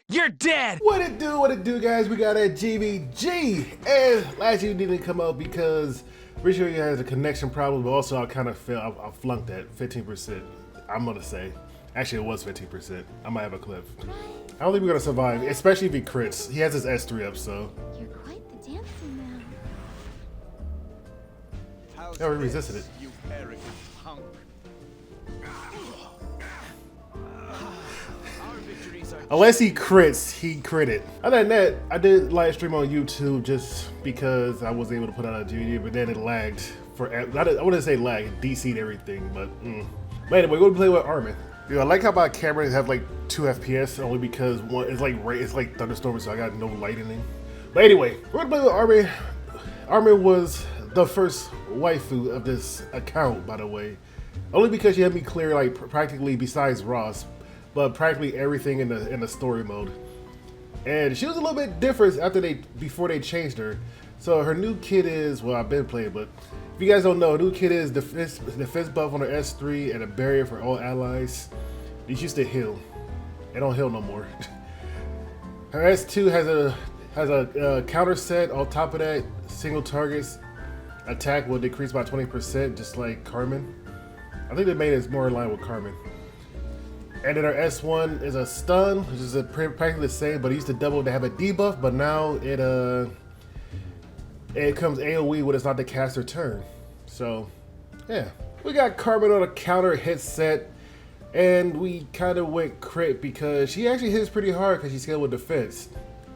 You're dead! What it do, guys? We got a GvG, and last year didn't come out because pretty sure you had a connection problem, but also I kind of failed. I flunked that 15%. I'm gonna say, actually it was 15%. I might have a clip. I don't think we're gonna survive, especially if he crits. He has his S3 up, so. You're quite the dancer now. Yeah, we resisted it. You arrogant punk. Unless he crits, he critted. Other than that, I did live stream on YouTube just because I was able to put out a GvG, but then it lagged for. I wouldn't say lag, it DC'd everything, but. But anyway, we're gonna play with Armin. You know, I like how my camera have like 2 FPS only because one it's like thunderstorming, so I got no lightning. But anyway, we're gonna play with Armin. Armin was the first waifu of this account, by the way, only because she had me clear like practically besides Ross, but practically everything in the story mode. And she was a little bit different before they changed her. So her new kit is, well, I've been playing, but if you guys don't know, her new kit is defense buff on her S3 and a barrier for all allies. These used to heal. They don't heal no more. Her S2 has a counter set. On top of that, single targets attack will decrease by 20%, just like Carmen. I think they made it more in line with Carmen. And then our S1 is a stun, which is practically the same, but it used to double to have a debuff, but now it comes AoE when it's not the caster turn. So, yeah. We got Carmen on a counter hit set, and we kind of went crit because she actually hits pretty hard because she's skilled with defense.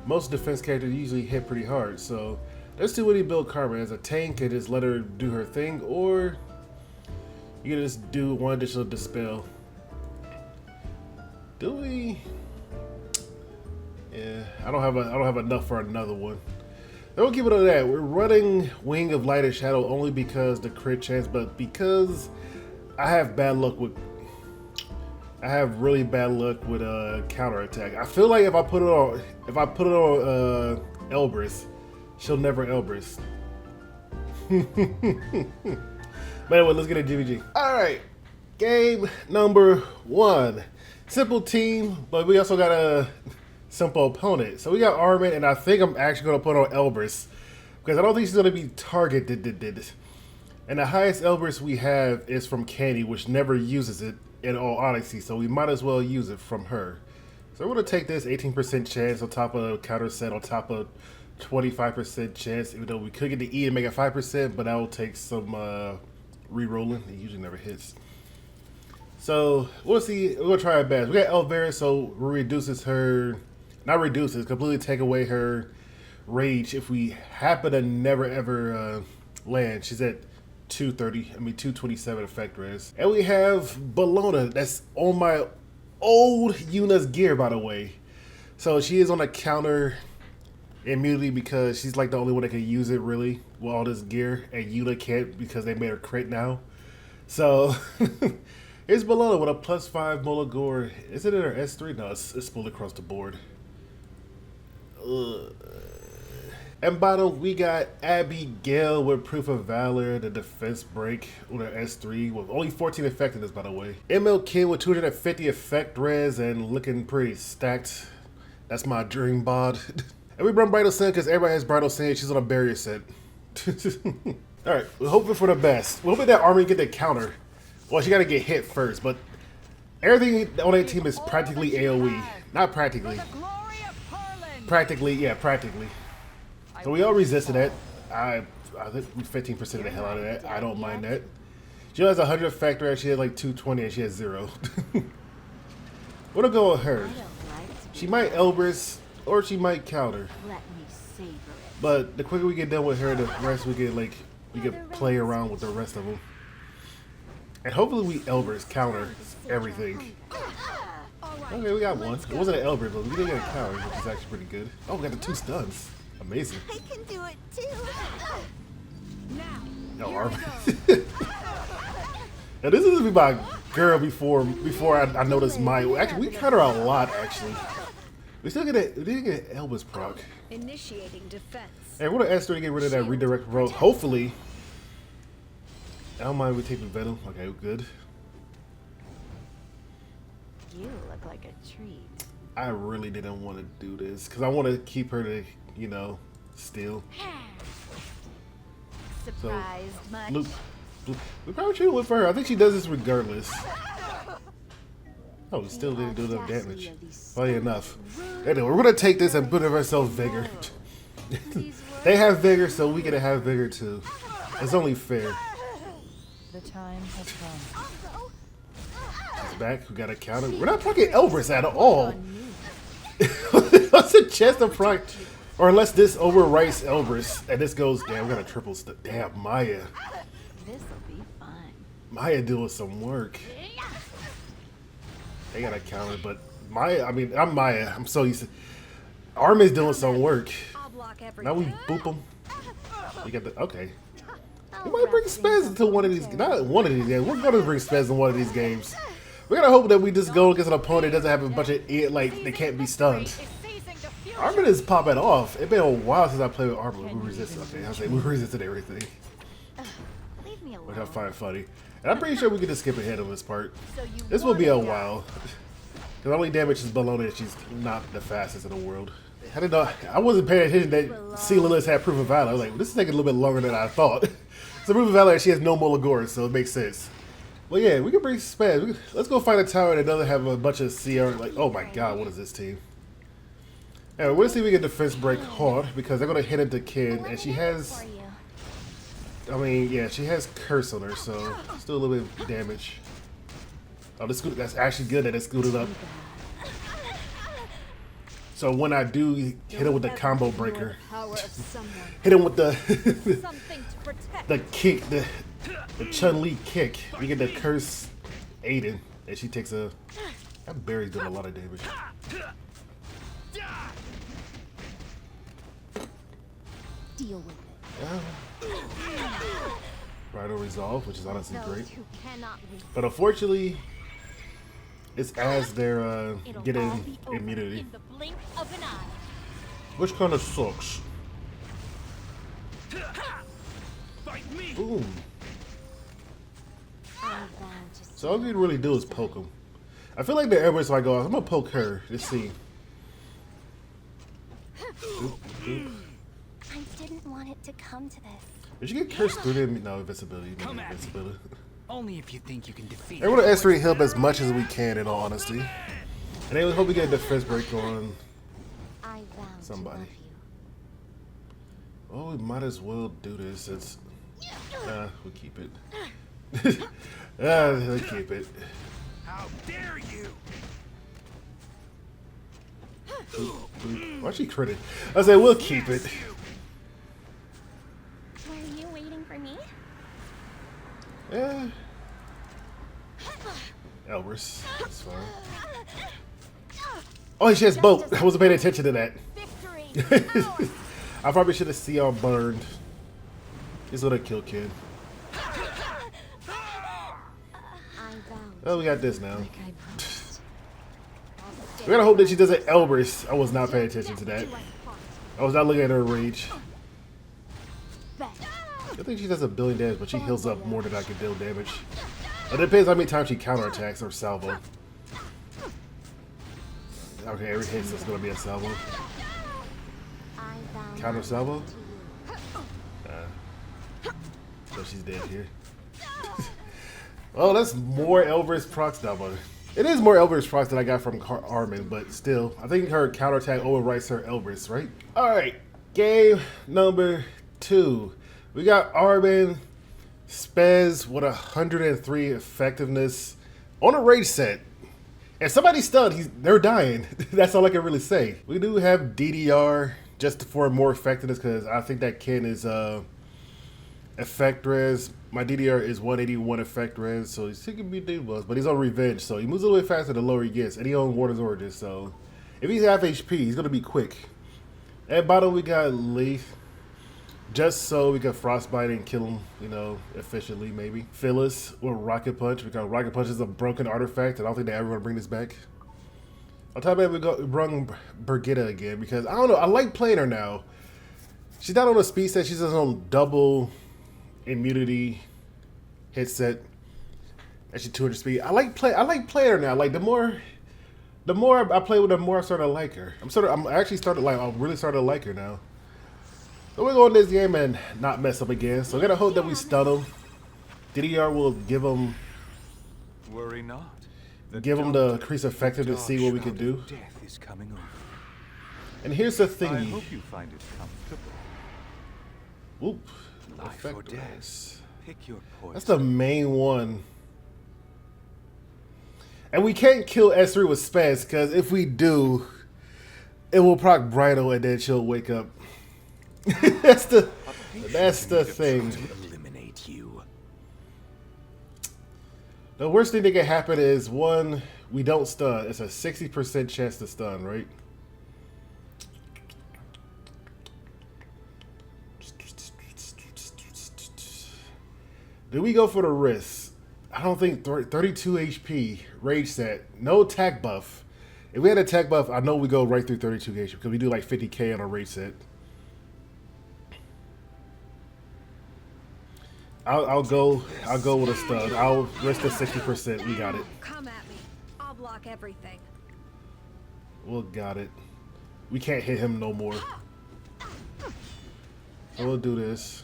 Most defense characters usually hit pretty hard, so let's see what he build Carmen as a tank and just let her do her thing, or you can just do one additional dispel. Do we? Yeah, I don't have enough for another one. Then we'll keep it on that. We're running Wing of Light and Shadow only because the crit chance, but because I have bad luck with. I have really bad luck with counter attack. I feel like if I put it on Elbrus, she'll never Elbrus. But anyway, let's get a GvG. All right, game number 1. Simple team, but we also got a simple opponent. So we got Armin, and I think I'm actually going to put on Elbrus because I don't think she's going to be targeted. And the highest Elbrus we have is from Candy, which never uses it in all honesty, so we might as well use it from her. So we're going to take this 18% chance on top of a counter set on top of 25% chance, even though we could get the E and make it 5%, but that will take some re-rolling. It usually never hits. So we'll see. We're gonna try our best. We got Elvira, so reduces her, not reduces, completely take away her rage if we happen to never ever land. She's at 227 effect res. And we have Bologna, that's on my old Yuna's gear, by the way. So she is on a counter immunity because she's like the only one that can use it really with all this gear, and Yuna can't because they made her crit now. So here's Bologna with a +5 Mola Gore. Is it in her S3? No, it's split across the board. And bottom, we got Abigail with Proof of Valor, the defense break with her S3 with only 14 effectiveness, by the way. MLK with 250 effect res and looking pretty stacked. That's my dream bod. And we run Bridal Sin because everybody has Bridal Sin. She's on a barrier set. Alright, we're hoping for the best. We're hoping that Armin get the counter. Well, she got to get hit first, but everything on that team is practically AoE. Not practically. Practically, yeah, practically. So we all resisted that. I think we 15% of the hell out of that. I don't mind that. She has 100 effect rate. She has like 220 and she has 0. We're gonna go with her. She might Elbrus or she might counter. But the quicker we get done with her, the rest we can play around with the rest of them. And hopefully we Elbrus counter everything. Okay, we got one. It wasn't an Elbrus, but we did get a counter, which is actually pretty good. Oh, we got the 2 stuns. Amazing. I can do it too. No, Armin. Now this is my girl before I noticed my. Actually, we counter a lot. Actually, we didn't get Elvis proc. Initiating defense. And we're gonna S3 to get rid of that redirect roll. Hopefully, I don't mind if we take the Venom. Okay, good. You look like a treat. I really didn't want to do this because I want to keep her to, you know, steal. Surprised much? Luke, we probably should have went for her. I think she does this regardless. Oh, we still didn't do enough damage. Funny enough. Anyway, we're gonna take this and put ourselves vigor. They have vigor, so we gotta have vigor too. It's only fair. The time has come. It's back. We got to counter. We're not fucking Elbrus at all. What's a chest of proc? Or unless this overwrites Elbrus and this goes. Damn, we got a triple. Damn, Maya. This'll be fun. Maya doing some work. They got to counter, but Maya. I mean, I'm Maya. I'm so used to. Armin's doing some work. I'll block everything. Now we boop them. We got the okay. We might bring Spez into one of these. Not one of these games. We're gonna bring Spez in one of these games. We gotta hope that we just go against an opponent that doesn't have a bunch of like they can't be stunned. Armin is popping off. It's been a while since I played with Armin. We resisted. Okay, I say we resisted everything, Leave me alone. which I find funny. And I'm pretty sure we can just skip ahead on this part. This will be a while. Because only damage is Bologna and she's not the fastest in the world. I didn't know. I wasn't paying attention that C-Lilith had Proof of Valor. I was like, this is taking a little bit longer than I thought. So Proof of Valor, she has no Molagora, so it makes sense. Well, yeah, we can bring Spaz. Let's go find a tower that doesn't have a bunch of CR. Like, oh my god, what is this team? Anyway, we'll see if we get defense break hard because they're going to hit into Kin, and she has. I mean, yeah, she has Curse on her, so still a little bit of damage. Oh, that's actually good that it scooted up. So when I do hit him with the combo breaker, hit him with the the kick, the Chun-Li kick, we get the Curse Aiden, and she takes a. That Barry's doing a lot of damage. Deal with it. Rhino Resolve, which is honestly Those great. who cannot win. But unfortunately, it's as they're It'll all getting be over immunity. in the blink of an eye. Which kind of sucks. Boom. I'm bound to So all you really do is poke them. I feel like the every time I go off, I'm gonna poke her. Let's see. Oop, oop. I didn't want it to come to this. Did you get cursed through them? No, invincibility. No, Come at me. invincibility. Only if you think you can defeat I want to S3 help as much as we can, in all honesty. And I hope we get a defense break on I vow somebody. to love you. Oh, we might as well do this. It's we'll keep it. We'll keep it. How dare you! Why'd she crit it? I said we'll keep it. Were you waiting for me? Yeah. Elbrus. That's fine. Oh, she has both. I wasn't paying attention to that. Victory! I probably should have seen y'all burned. This is what I kill kid. I vow. Oh, we got this now. Like I promised. We gotta hope that she doesn't Elbrus. I was not paying attention to that. I was not looking at her rage. I think she does a billion damage, but she heals up more than I can deal damage. It depends how many times she counterattacks or salvo. Okay, every hit is gonna be a salvo. I vow Counter salvo? So she's dead here. Oh, that's more Elbrus procs down. It is more Elbrus procs than I got from Armin, but still, I think her counterattack overwrites her Elbrus, right? Alright, game number 2. We got Armin Spez with 103 effectiveness on a rage set. If somebody's stunned, they're dying. That's all I can really say. We do have DDR just for more effectiveness because I think that Ken is effect res. My DDR is 181 effect res, so he can be D-Buzz, but he's on revenge, so he moves a little bit faster the lower he gets, and he on Water's Origin, so if he's half HP, he's gonna be quick. At bottom we got Leaf, just so we can frostbite and kill him, you know, efficiently maybe. Phyllis with Rocket Punch, because Rocket Punch is a broken artifact, and I don't think they ever gonna bring this back. On top of that, we brought Brigitta again, because I don't know, I like playing her now. She's not on a speed set, she's just on double immunity hit set. Actually 200 speed. I like playing her now. Like the more The more I play with her, the more I started to like her. I'm actually really started to like her now. So we're going this game and not mess up again. So I gotta hope that we stun him. DDR will give him Worry not. the increased effective to see what we can do. Death is coming over. And here's the I thingy. hope you find it comfortable. Whoop. Life or Effect death. race. Pick your poison. That's the main one. And we can't kill S3 with spaz, because if we do, it will proc Bridal and then she'll wake up. that's the thing. To eliminate you. The worst thing that can happen is, one, we don't stun. It's a 60% chance to stun, right? Do we go for the risk? I don't think 32 HP, rage set, no attack buff. If we had an attack buff, I know we go right through 32 HP because we do like 50k on a rage set. I'll go with a stun. I'll risk the 60%. We got it. Come at me. I'll block everything. We'll got it. We can't hit him no more. So we'll do this.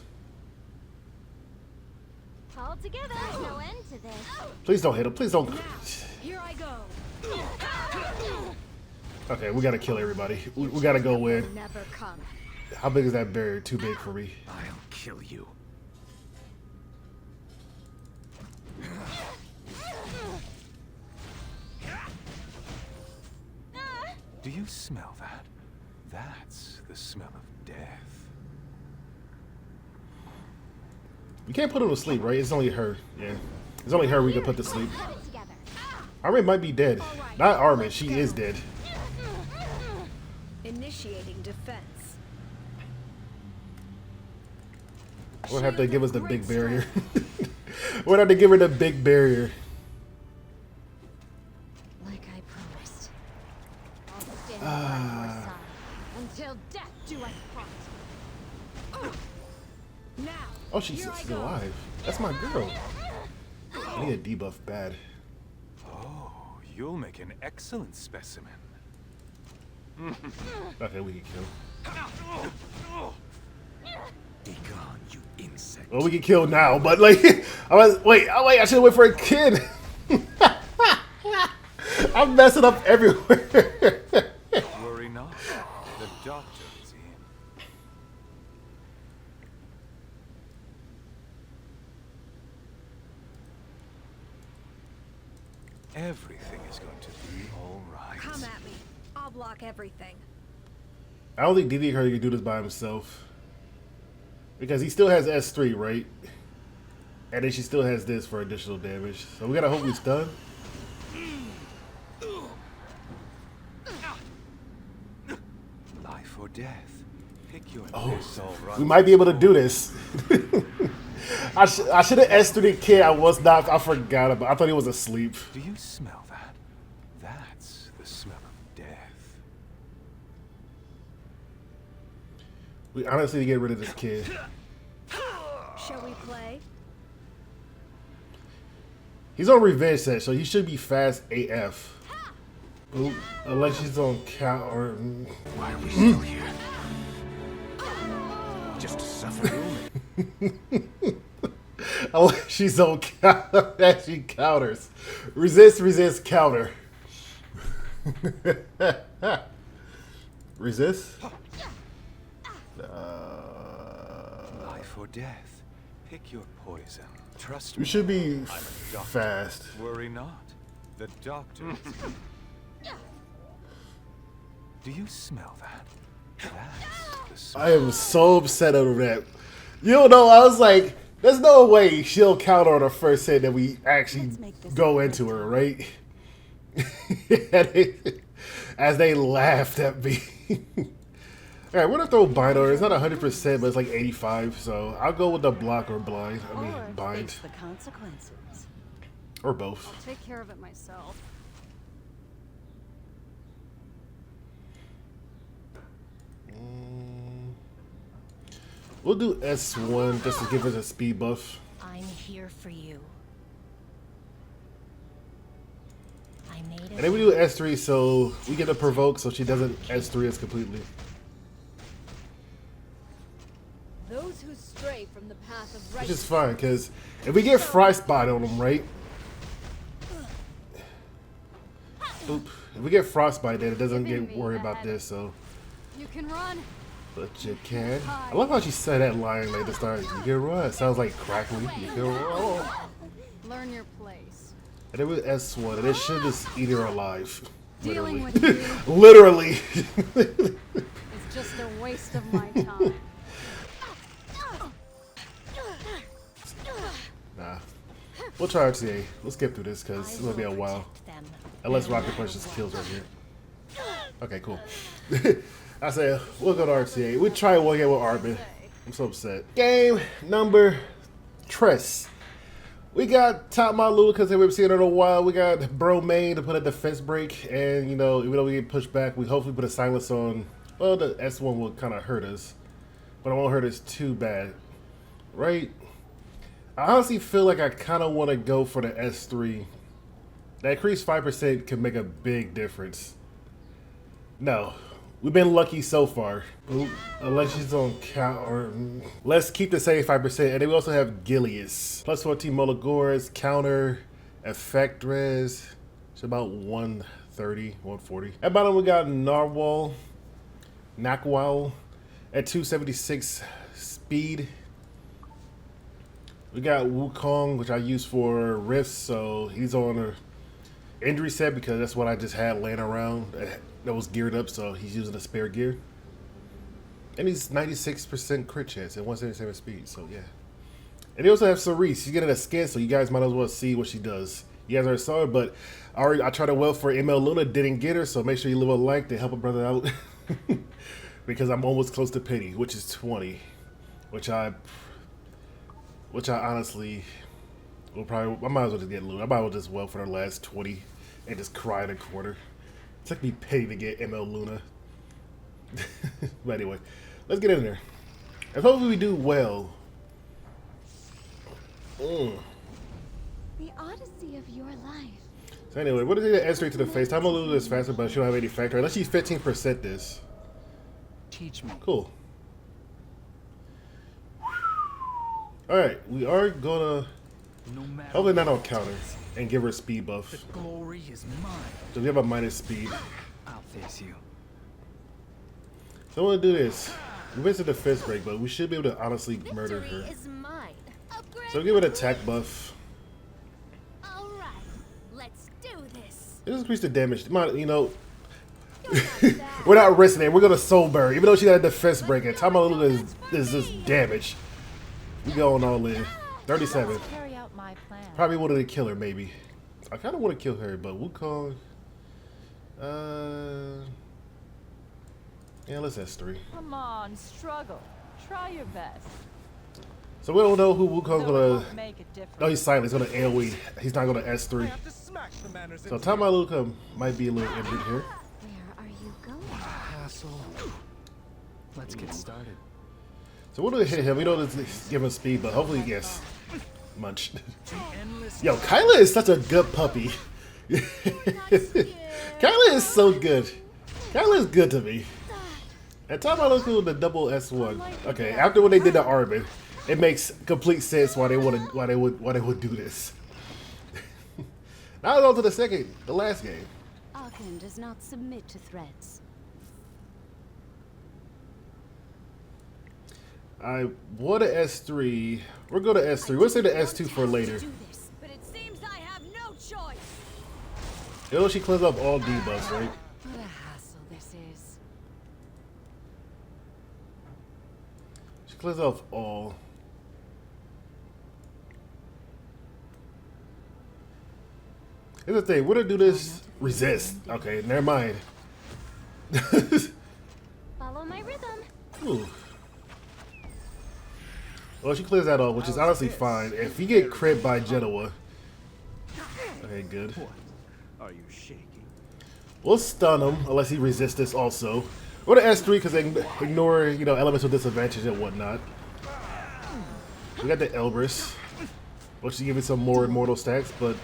All together, there's no end to this. Please don't hit him. Please don't. Here I go. Okay, we gotta kill everybody. We gotta go in. Never come. How big is that barrier? Too big for me. I'll kill you. Do you smell that? That's the smell of death. We can't put him to sleep, right? It's only her. Yeah. It's only her we can put to sleep. Put it together. Armin might be dead. Not Armin. She is dead. Initiating defense. We'll have to give us the big barrier. We'll have to give her the big barrier. Like I promised. I'll stand by your side until death do us part. Now. Oh, she's Here I still go. alive. That's my girl. I need a debuff bad. Oh, you'll make an excellent specimen. Okay, we can kill. Be gone, you insect. Well, we can kill now, but like, wait, I should wait for a kid. I'm messing up everywhere. Worry not. The doctor is in. Everything is going to be all right. Come at me. I'll block everything. I don't think DD can do this by himself. Because he still has S3, right? And then she still has this for additional damage. So we gotta hope we stun. Life or death. Pick your Oh, this all right. we might be able to do this. I should have S3 the kid. I was not. I forgot about. I thought he was asleep. Do you smell that? That's the smell of death. We honestly need to get rid of this kid. Shall we play? He's on revenge set, so he should be fast AF. Oop, unless he's on count or. Why are we still here? Just to suffer. Oh, she's on counter. She counters. Resist, counter. Resist. Life or death. Pick your poison. Trust We me. should be I'm a doctor. fast. Worry not. The doctor. Do you smell that? That's the smell. I am so upset over that. You don't know, I was like, there's no way she'll counter on the first hit that we actually go into her, right? As they laughed at me. Alright, we're gonna throw bind on her. It's not 100%, but it's like 85, so I'll go with the block or blind. I mean, bind. Face the consequences. Or both. I'll take care of it myself. We'll do S1 just to give us a speed buff. I'm here for you. I made And then we do S3, so we get a provoke, so she doesn't S3 us completely. Those who stray from the path of Which is fine, because if we get frostbite on them, right? Oop. If we get frostbite, then it doesn't get worried about this, so. You can run. But you can. I love how she said that line like at the start. You can run. It sounds like crackly. You can run. Learn your place. And it was S1, and it should just eat her alive. Dealing Literally. with you Literally. is just a waste of my time. Nah. We'll try RTA. Let's skip through this because it's going to be a while. Unless Rocket Punch just kills right here. Okay, cool. I said, we'll go to RTA. We'll try one game with Armin. I'm so upset. Game number 3. We got Top Malu because we've seen it in a while. We got Bro Main to put a defense break. And, you know, even though we get pushed back, we hopefully put a silence on. Well, the S1 will kind of hurt us. But it won't hurt us too bad. Right? I honestly feel like I kind of want to go for the S3. That increased 5% can make a big difference. No. We've been lucky so far. Ooh, unless she's on count or let's keep the same 5%. And then we also have Gilius. Plus 14 Molagores, counter, effect res. It's about 130, 140. At bottom we got Narwhal, Nakwal at 276 speed. We got Wukong, which I use for rifts, so he's on a injury set because that's what I just had laying around that was geared up, so he's using a spare gear. And he's 96% crit chance at 177 speed, so yeah. And they also have Cerise. She's getting a skin, so you guys might as well see what she does. You guys already saw her, but I tried to well for ML Luna, didn't get her, so make sure you leave a like to help a brother out. Because I'm almost close to pity, which is 20. Which I honestly will probably, I might as well just get Luna. I might as well just well for the last 20 and just cry in a corner. It took me pity to get ML Luna. But anyway, let's get in there. And hopefully we do well. The odyssey of your life. So anyway, what is it? S straight to the face. Time to lose is faster, but she don't have any factor. Unless she's 15% this. Teach me. Cool. Alright, we are gonna No matter hopefully not on what, counter and give her a speed buff. the glory is mine. So we have a minus speed. I'll face you. So I want to do this. We missed a defense break, but we should be able to honestly murder her. Is mine. Upgrade. So give it an attack buff. All right, let's do this. It just increase the damage. You know, we're not risking it. We're gonna soul bury, even though she got a defense break. And Time Lulu is just damage. We going all in. 37. Carry out my plan. Probably wanted to kill her, maybe. I kind of want to kill her, but Wukong. Yeah, let's S3. Come on, struggle. Try your best. So we don't know who Wukong's Though it gonna. won't make a difference. Oh, he's silent. He's gonna AoE. He's not gonna S3. have to smack the manners So into Time Luca might be a little injured here. Where are you going? hassle. Let's get started. So what do we hit him? We don't just give him speed, but hopefully he gets munched. Yo, Kyla is such a good puppy. Kyla is so good. Kyla is good to me. And Time Luca with the double S1. Okay, after when they did the Armin, it makes complete sense why they would do this. Now on to the last game. Arkin does not submit to threats. I want a S3. We're going to S3. We'll say the S2 for later. Do this, but it seems I have no choice. You know she cleans up all debuffs, right? What a hassle this is. She cleans off all. Here's the thing. We're going to do this. Resist. Okay, never mind. Follow my rhythm. Ooh. Well, she clears that off, which is honestly fine. If you get crit by Genoa. Okay, good. Are you shaking? We'll stun him unless he resists this also. We're to S3 because they ignore, you know, elemental disadvantage and whatnot. We got the Elbrus, which is giving some more immortal stacks, but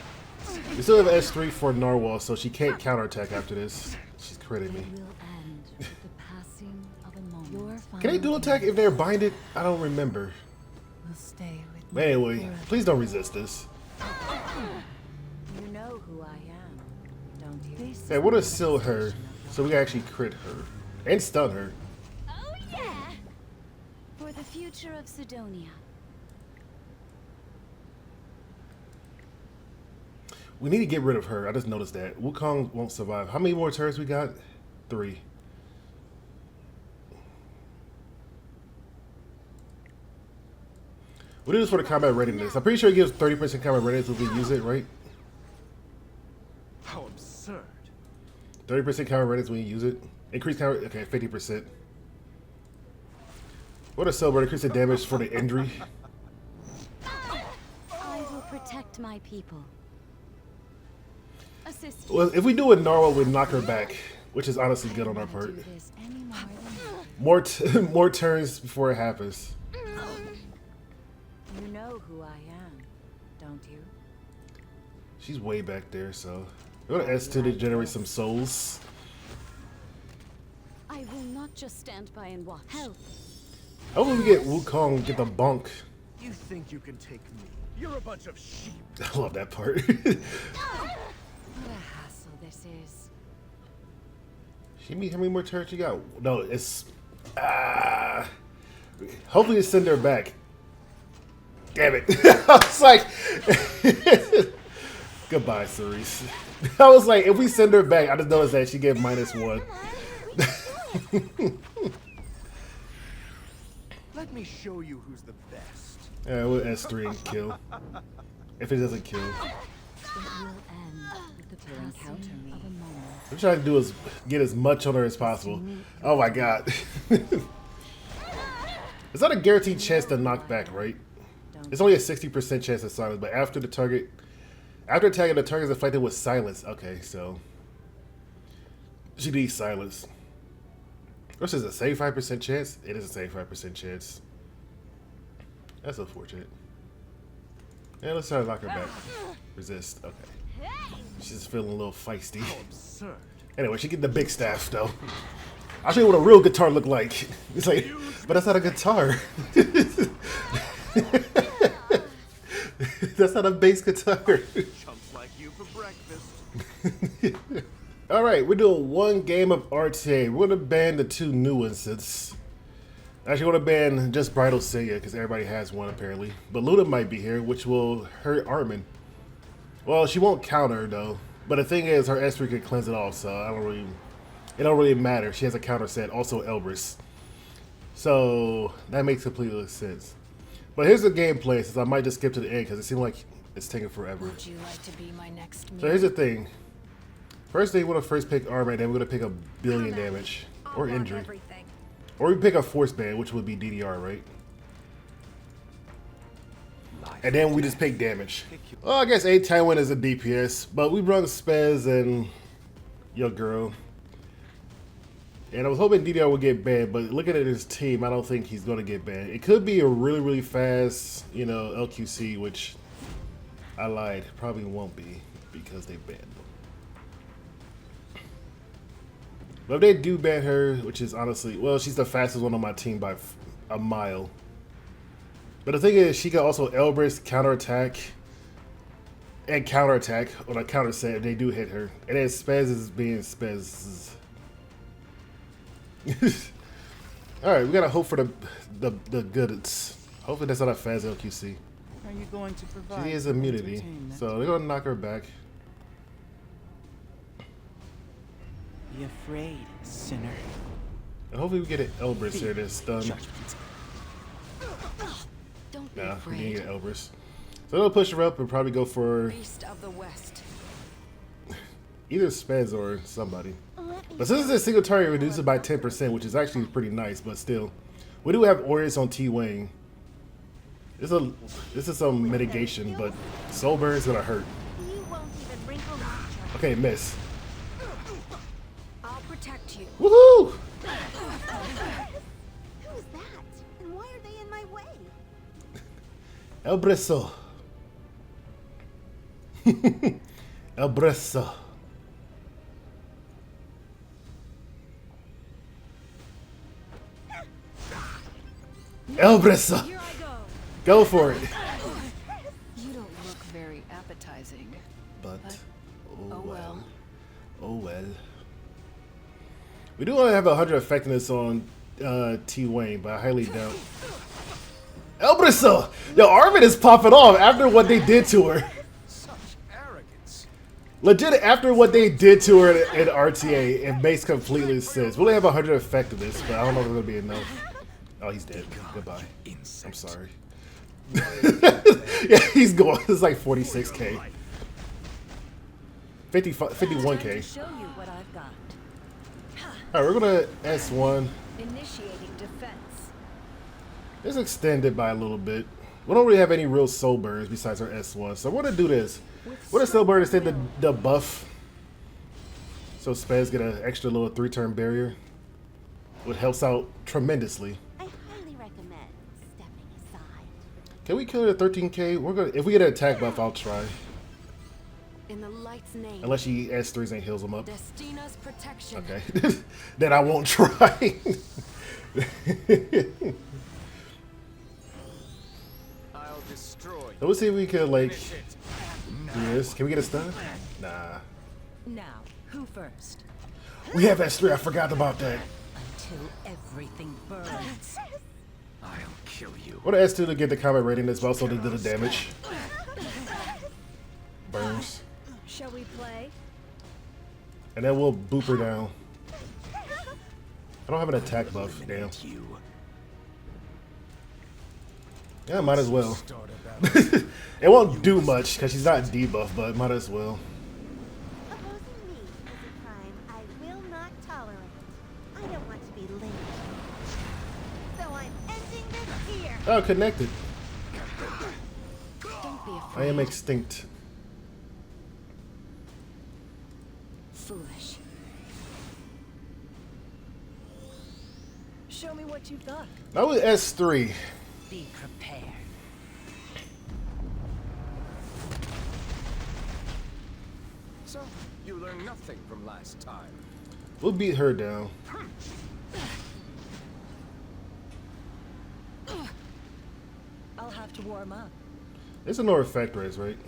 We still have S3 for Narwhal, so she can't counterattack after this. She's critting me. Will end with the passing of a moment. Your Can they final dual attack if they're binded? I don't remember. will stay with But me anyway, forever. please don't resist this. You know who I am, don't you? This Hey, is we'll my just seal her demonstration of so we can actually crit her and stun her. Oh yeah! For the future of Sidonia. We need to get rid of her. I just noticed that. Wukong won't survive. How many more turns we got? 3. We'll do this for the combat readiness. I'm pretty sure it gives 30% combat readiness if we use it, right? How absurd. 30% combat readiness when you use it. Increase combat, okay, 50%. What a silver, increase the damage for the injury. I will protect my people. Assist. Well, if we do it Narwhal, we'd knock her back, which is honestly good on our part. Do this any more than you. More turns before it happens. You know who I am, don't you? She's way back there, so go to S2 to generate some souls. I will not just stand by and watch. Help. Hopefully we get Wukong, get the bonk. You think you can take me? You're a bunch of sheep. I love that part. What a hassle this is. How many more turns you got? No, it's hopefully it's send her back. Damn it. I was like goodbye, Cerise. I was like, if we send her back, I just noticed that she get -1. Let me show you who's the best. Yeah, we'll S3 and kill. If it doesn't kill. It will end with the passing of a moment. I'm trying to do is get as much on her as possible. Oh my god. It's not a guaranteed chance to knock back, right? It's only a 60% chance of silence, but after attacking, the target is affected with silence. Okay, so she needs silence. This is a 75% chance. It is a 75% chance. That's unfortunate. Yeah, let's try to knock her back. Resist. Okay. She's feeling a little feisty. How absurd. Anyway, she get the big staff though. I'll show you what a real guitar look like. It's like, but that's not a guitar. That's not a bass guitar. Chumps like you for breakfast. All right, we're doing one game of RTA. We're gonna ban the 2 new ones. Since actually, we're gonna ban just Bridal Seiya because everybody has one apparently. But Luna might be here, which will hurt Armin. Well, she won't counter though. But the thing is, her S3 can cleanse it off, so it don't really matter. She has a counter set, also Elbrus. So that makes complete sense. But here's the gameplay, since I might just skip to the end because it seems like it's taking forever. Would you like to be my next So here's the thing. First thing, we're gonna first pick Armin, then we're gonna pick a billion damage or injury, or we pick a force band, which would be DDR, right? And then we just pick damage. Well, I guess 8 Taiwan is a DPS, but we run Spez and your girl. And I was hoping DDR would get banned, but looking at his team, I don't think he's going to get banned. It could be a really, really fast, you know, LQC, which I lied. Probably won't be because they banned him. But if they do ban her, which is honestly, well, she's the fastest one on my team by a mile. But the thing is, she can also Elbrus, counterattack, and counterattack on a counter set if they do hit her. And then Spez is being Spez. Alright, we gotta hope for the goods. Hopefully that's not a fast LQC. Are you going to provide She is for immunity, entertainment? so they're gonna knock her back. Be afraid, sinner. And hopefully we get an Elbrus here that's stunned. Judgment. Don't be Nah, we afraid. didn't get Elbrus. So they'll push her up and probably go for Beast of the West. either Spez or somebody. But since it's a single target, reduces it by 10%, which is actually pretty nice, but still. We do have Aureus on T-Wing. This is some mitigation, but Soul Burn is gonna hurt. You won't even wrinkle my jaw. Okay, miss. I'll protect you. Woohoo! Who's that? And why are they in my way? El Breso. El Bresso. El Bresso. Here I go. Go for it. You don't look very appetizing. But, oh well. Oh well. We do only have 100 effectiveness on T Wayne, but I highly doubt. El Bresso! Yo, Armin is popping off after what they did to her. Such arrogance. Legit, after what they did to her in RTA, it makes completely sense. We only have 100 effectiveness, but I don't know if it's going to be enough. Oh, he's dead. Goodbye. I'm sorry. Yeah, he's gone. It's like 46k. 51k. Show you what I've got. Alright, we're going to S1. Initiating defense. Let's extend it by a little bit. We don't really have any real soul burns besides our S1, so we're going to do this. We're going to soul burn to save the buff. So Spez get an extra little 3-turn barrier. It helps out tremendously. I highly recommend stepping aside. Can we kill her at 13k? We're gonna. If we get an attack buff, I'll try. In the light's name. Unless she S3s and heals him up. Destina's protection. Okay. Then I won't try. I'll destroy. Let's see if we could like Finish it. do this. Can we get a stun? Nah. Now, who first? We have S3. I forgot about that. Until everything burns. I'll kill you. What S2 to get the combat readiness, but also to do the damage. Burns. Shall we play? And then we'll boop her down. I don't have an attack buff. Damn. You. Yeah, might as well. Start about It won't do much because she's not debuff, but might as well. Opposing me is a crime I will not tolerate. I don't want to be linked. So I'm ending this here. Oh, connected. Don't be I afraid. am extinct. Foolish. Show me what you've got. That was S3. Be prepared. So, you learned nothing from last time. We'll beat her down. I'll have to warm up. It's a no effect raise, right?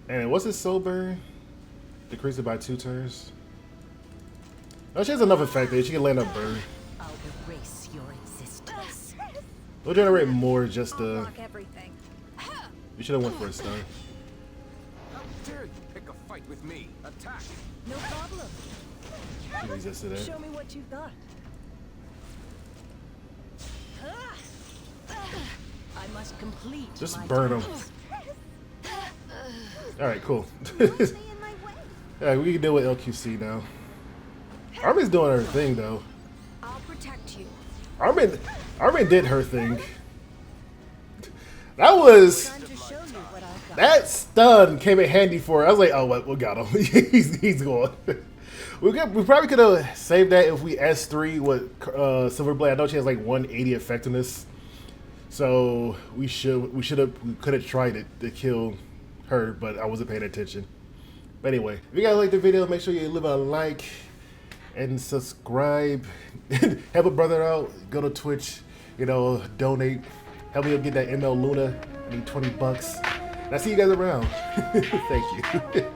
And what's his soul burn? Decrease it by 2 turns. Oh, she has enough effect that she can land a burn. I'll erase your existence. We'll generate more just to. Lock everything. We should have went for a stun. How dare you pick a fight with me? Attack! No problem. She resisted that. Show me what you've got. I must complete. Just my burn him. task. Alright, cool. Stay in my way. Yeah, we can deal with LQC now. Armin's doing her thing though. I'll protect you. Armin did her thing. That was Time to show you what I've got. that stun came in handy for her. I was like, oh, what? We got him. he's gone. We probably could have saved that if we S3 with Silverblade. I know she has like 180 effectiveness, so we could have tried it to kill her, but I wasn't paying attention. But anyway, if you guys like the video, make sure you leave a like and subscribe. Help a brother out. Go to Twitch. You know, donate. Help me get that ML Luna. I need $20. And I'll see you guys around. Thank you.